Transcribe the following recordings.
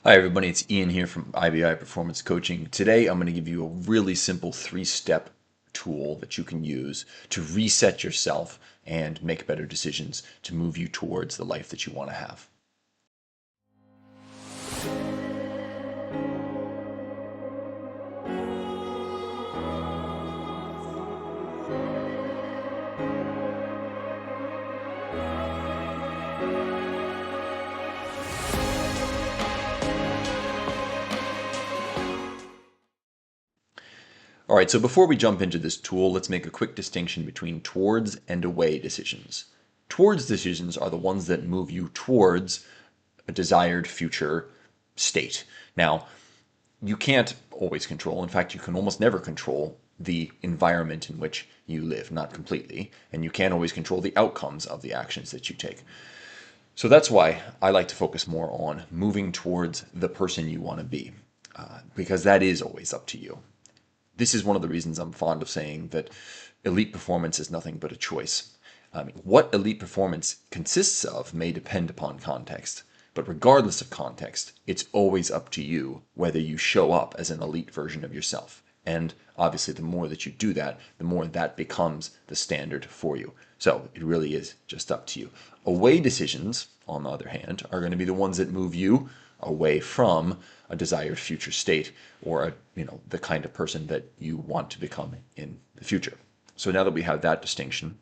Hi everybody, it's Ian here from IBI Performance Coaching. Today I'm going to give you a really simple three-step tool that you can use to reset yourself and make better decisions to move you towards the life that you want to have. All right, so before we jump into this tool, let's make a quick distinction between towards and away decisions. Towards decisions are the ones that move you towards a desired future state. Now, you can't always control, in fact, you can almost never control the environment in which you live, not completely, and you can't always control the outcomes of the actions that you take. So that's why I like to focus more on moving towards the person you want to be, because that is always up to you. This is one of the reasons I'm fond of saying that elite performance is nothing but a choice. What elite performance consists of may depend upon context, but regardless of context, it's always up to you whether you show up as an elite version of yourself. And obviously, the more that you do that, the more that becomes the standard for you. So it really is just up to you. Away decisions, on the other hand, are going to be the ones that move you away from a desired future state or the kind of person that you want to become in the future. So now that we have that distinction,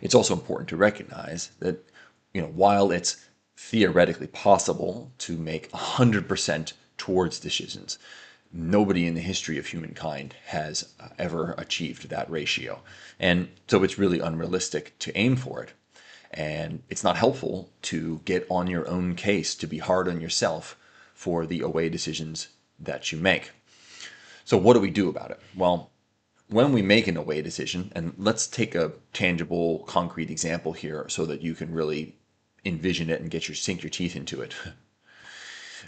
it's also important to recognize that while it's theoretically possible to make 100% towards decisions, nobody in the history of humankind has ever achieved that ratio. And so it's really unrealistic to aim for it. And it's not helpful to get on your own case, to be hard on yourself for the away decisions that you make. So what do we do about it? Well, when we make an away decision, and let's take a tangible, concrete example here so that you can really envision it and sink your teeth into it.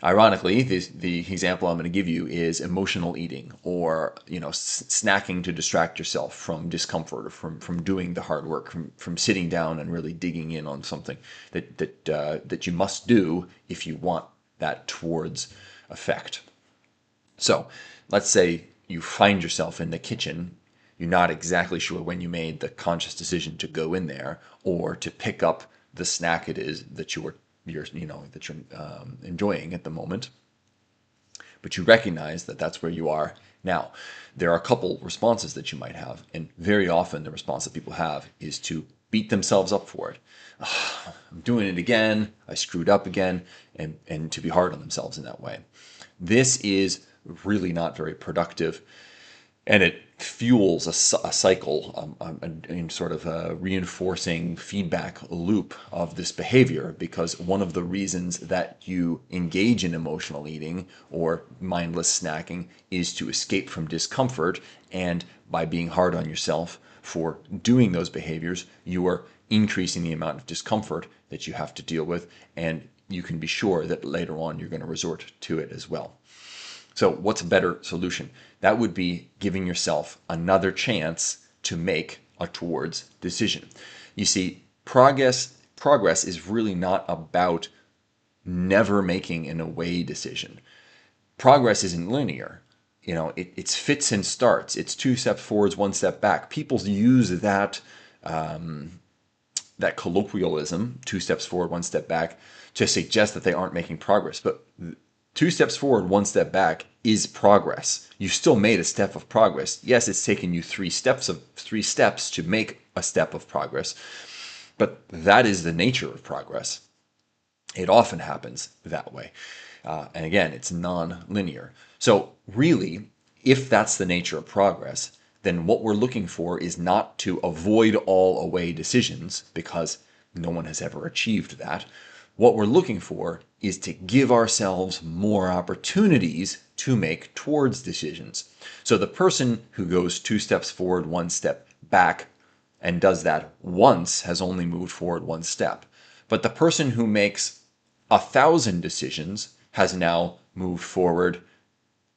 Ironically, the example I'm going to give you is emotional eating, or snacking to distract yourself from discomfort, or from doing the hard work, from sitting down and really digging in on something that you must do if you want that towards effect. So let's say you find yourself in the kitchen. You're not exactly sure when you made the conscious decision to go in there or to pick up the snack it is that you're enjoying at the moment, but you recognize that that's where you are now. There are a couple responses that you might have, and very often the response that people have is to beat themselves up for it. I'm doing it again, I screwed up again, and to be hard on themselves in that way. This is really not very productive, and it fuels a cycle, in sort of a reinforcing feedback loop of this behavior, because one of the reasons that you engage in emotional eating or mindless snacking is to escape from discomfort, and by being hard on yourself for doing those behaviors, you are increasing the amount of discomfort that you have to deal with, and you can be sure that later on you're going to resort to it as well. So what's a better solution? That would be giving yourself another chance to make a towards decision. You see, progress is really not about never making an away decision. Progress isn't linear. It's fits and starts. It's 2 steps forwards, 1 step back. People use that colloquialism, 2 steps forward, 1 step back, to suggest that they aren't making progress. But 2 steps forward, 1 step back is progress. You still made a step of progress. Yes, it's taken you 3 steps to make a step of progress, but that is the nature of progress. It often happens that way. And again, it's non-linear. So really, if that's the nature of progress, then what we're looking for is not to avoid all away decisions, because no one has ever achieved that. What we're looking for is to give ourselves more opportunities to make towards decisions. So the person who goes 2 steps forward, 1 step back, and does that once has only moved forward 1 step. But the person who makes 1,000 decisions has now moved forward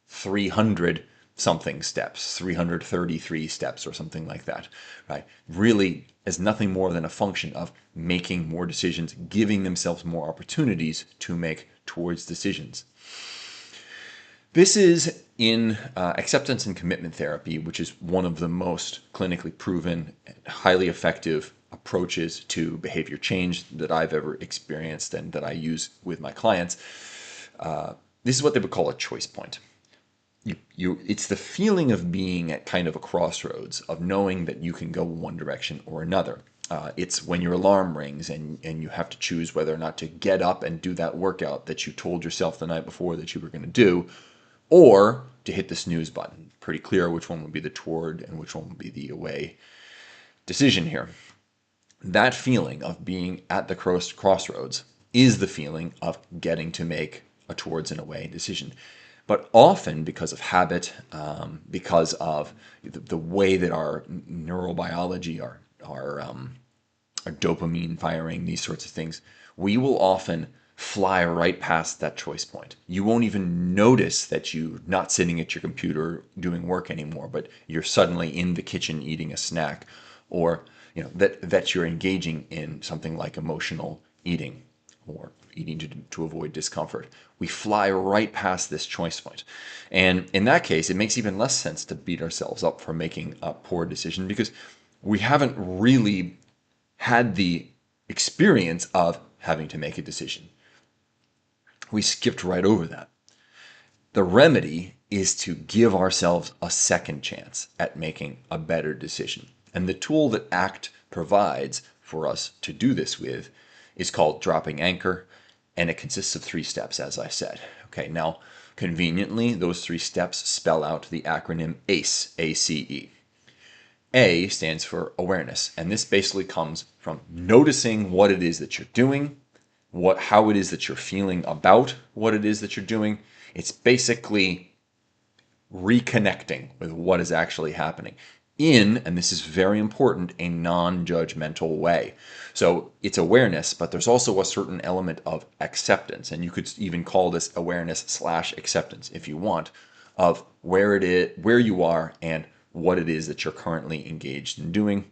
300 something steps, 333 steps or something like that, right? Really is nothing more than a function of making more decisions, giving themselves more opportunities to make towards decisions. This is in acceptance and commitment therapy, which is one of the most clinically proven, highly effective approaches to behavior change that I've ever experienced and that I use with my clients. This is what they would call a choice point. It's the feeling of being at kind of a crossroads, of knowing that you can go one direction or another. It's when your alarm rings and you have to choose whether or not to get up and do that workout that you told yourself the night before that you were going to do, or to hit the snooze button. Pretty clear which one would be the toward and which one would be the away decision here. That feeling of being at the crossroads is the feeling of getting to make a towards and away decision. But often, because of habit, because of the way that our neurobiology, our dopamine firing, these sorts of things, we will often fly right past that choice point. You won't even notice that you're not sitting at your computer doing work anymore, but you're suddenly in the kitchen eating a snack, or that you're engaging in something like emotional eating or eating to avoid discomfort. We fly right past this choice point. And in that case, it makes even less sense to beat ourselves up for making a poor decision, because we haven't really had the experience of having to make a decision. We skipped right over that. The remedy is to give ourselves a second chance at making a better decision. And the tool that ACT provides for us to do this with is called dropping anchor, and it consists of 3 steps, as I said. Okay, now, conveniently, those 3 steps spell out the acronym ACE, A-C-E. A stands for awareness, and this basically comes from noticing what it is that you're doing, how it is that you're feeling about what it is that you're doing. It's basically reconnecting with what is actually happening in, and this is very important, a non-judgmental way. So it's awareness, but there's also a certain element of acceptance, and you could even call this awareness/acceptance if you want, of where you are and what it is that you're currently engaged in doing.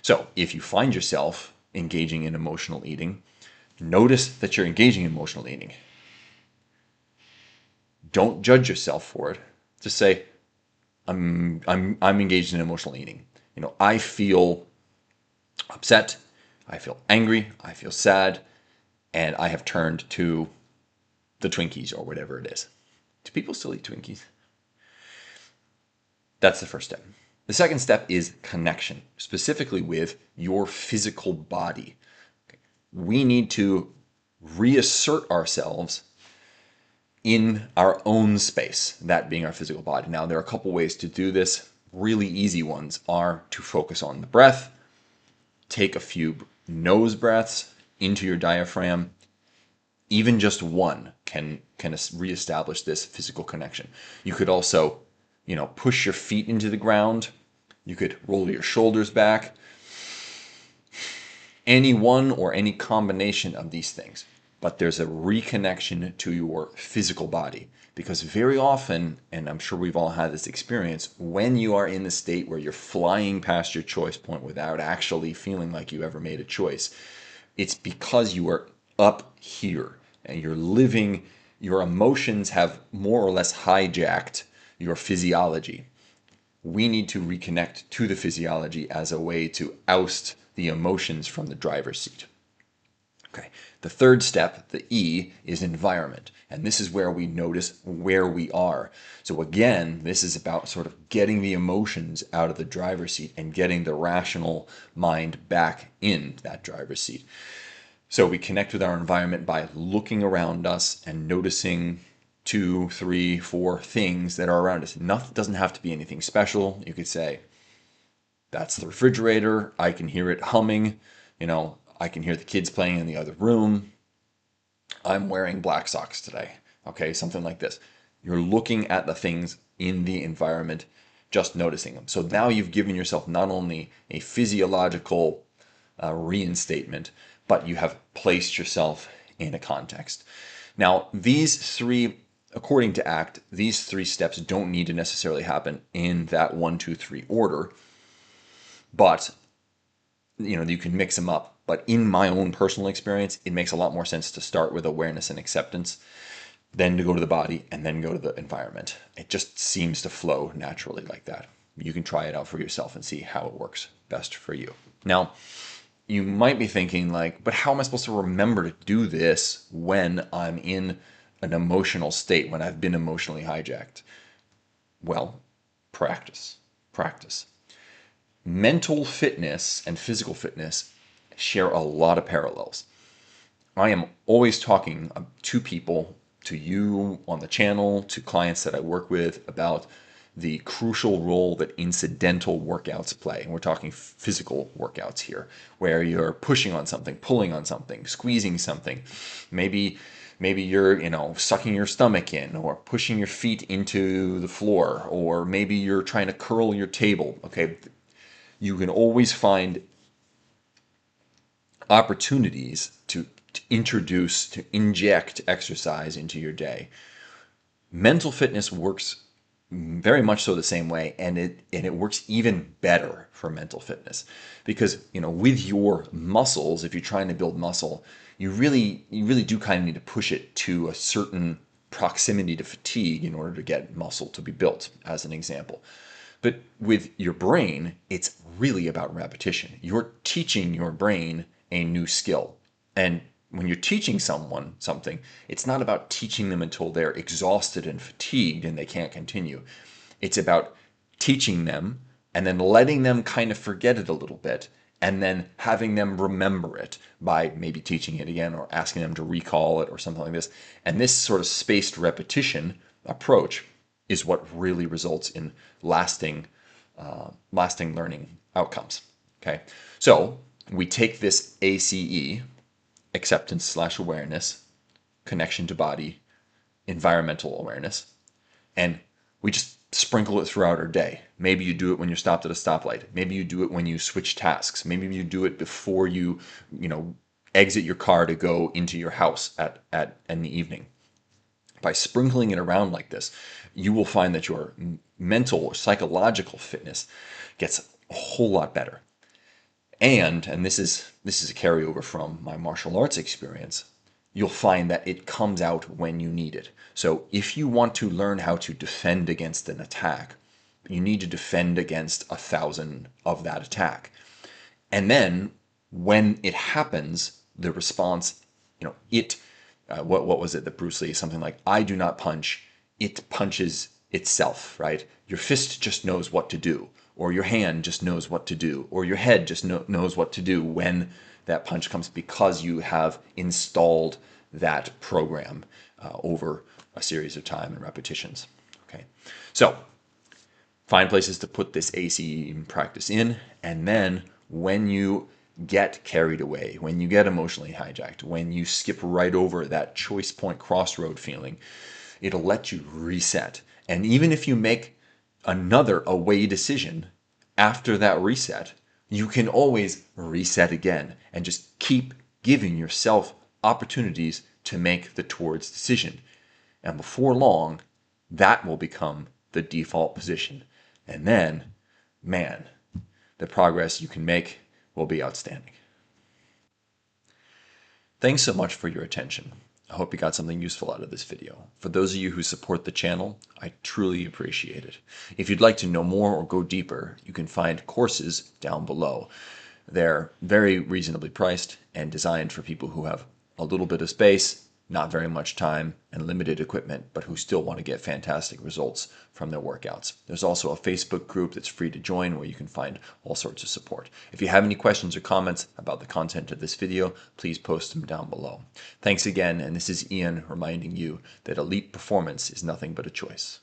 So if you find yourself engaging in emotional eating, notice that you're engaging in emotional eating. Don't judge yourself for it. Just say, I'm engaged in emotional eating. I feel upset, I feel angry, I feel sad, and I have turned to the Twinkies or whatever it is. Do people still eat Twinkies? That's the first step. The second step is connection, specifically with your physical body. We need to reassert ourselves in our own space, that being our physical body. Now, there are a couple ways to do this. Really easy ones are to focus on the breath, take a few nose breaths into your diaphragm. Even just one can reestablish this physical connection. You could also, push your feet into the ground. You could roll your shoulders back. Any one or any combination of these things. But there's a reconnection to your physical body, because very often, and I'm sure we've all had this experience, when you are in the state where you're flying past your choice point without actually feeling like you ever made a choice, it's because you are up here and your emotions have more or less hijacked your physiology. We need to reconnect to the physiology as a way to oust the emotions from the driver's seat. Okay. The third step, the E, is environment. And this is where we notice where we are. So again, this is about sort of getting the emotions out of the driver's seat and getting the rational mind back in that driver's seat. So we connect with our environment by looking around us and noticing 2, 3, 4 things that are around us. Nothing doesn't have to be anything special. You could say, that's the refrigerator. I can hear it humming. I can hear the kids playing in the other room. I'm wearing black socks today. Okay, something like this. You're looking at the things in the environment, just noticing them. So now you've given yourself not only a physiological reinstatement, but you have placed yourself in a context. Now, these 3 according to ACT, these 3 steps don't need to necessarily happen in that 1, 2, 3 order, but you can mix them up. But in my own personal experience, it makes a lot more sense to start with awareness and acceptance, then to go to the body, and then go to the environment. It just seems to flow naturally like that. You can try it out for yourself and see how it works best for you. Now, you might be thinking like, but how am I supposed to remember to do this when I'm in an emotional state, when I've been emotionally hijacked? Well, practice. Practice. Mental fitness and physical fitness share a lot of parallels. I am always talking to people, to you on the channel, to clients that I work with, about the crucial role that incidental workouts play. And we're talking physical workouts here, where you're pushing on something, pulling on something, squeezing something. Maybe you're, sucking your stomach in, or pushing your feet into the floor, or maybe you're trying to curl your table. Okay, you can always find opportunities to inject exercise into your day. Mental fitness works very much so the same way, and it works even better for mental fitness, because with your muscles, if you're trying to build muscle, you really do kind of need to push it to a certain proximity to fatigue in order to get muscle to be built, as an example. But with your brain, it's really about repetition. You're teaching your brain a new skill. And when you're teaching someone something, it's not about teaching them until they're exhausted and fatigued and they can't continue. It's about teaching them and then letting them kind of forget it a little bit, and then having them remember it by maybe teaching it again or asking them to recall it or something like this. And this sort of spaced repetition approach is what really results in lasting learning outcomes. Okay, so we take this ACE, acceptance/awareness, connection to body, environmental awareness, and we just sprinkle it throughout our day. Maybe you do it when you're stopped at a stoplight. Maybe you do it when you switch tasks. Maybe you do it before you exit your car to go into your house in the evening. By sprinkling it around like this, you will find that your mental or psychological fitness gets a whole lot better. And this is a carryover from my martial arts experience, you'll find that it comes out when you need it. So if you want to learn how to defend against an attack, you need to defend against 1,000 of that attack. And then when it happens, the response, what was it that Bruce Lee, something like, I do not punch, it punches itself, right? Your fist just knows what to do, or your hand just knows what to do, or your head just knows what to do when that punch comes, because you have installed that program over a series of time and repetitions. Okay, so find places to put this ACE practice in, and then when you get carried away, when you get emotionally hijacked, when you skip right over that choice point crossroad feeling, it'll let you reset. And even if you make another away decision after that reset, you can always reset again and just keep giving yourself opportunities to make the towards decision. And before long, that will become the default position. And then, man, the progress you can make will be outstanding. Thanks so much for your attention. I hope you got something useful out of this video. For those of you who support the channel, I truly appreciate it. If you'd like to know more or go deeper, you can find courses down below. They're very reasonably priced and designed for people who have a little bit of space, not very much time, and limited equipment, but who still want to get fantastic results from their workouts. There's also a Facebook group that's free to join where you can find all sorts of support. If you have any questions or comments about the content of this video, please post them down below. Thanks again, and this is Ian reminding you that elite performance is nothing but a choice.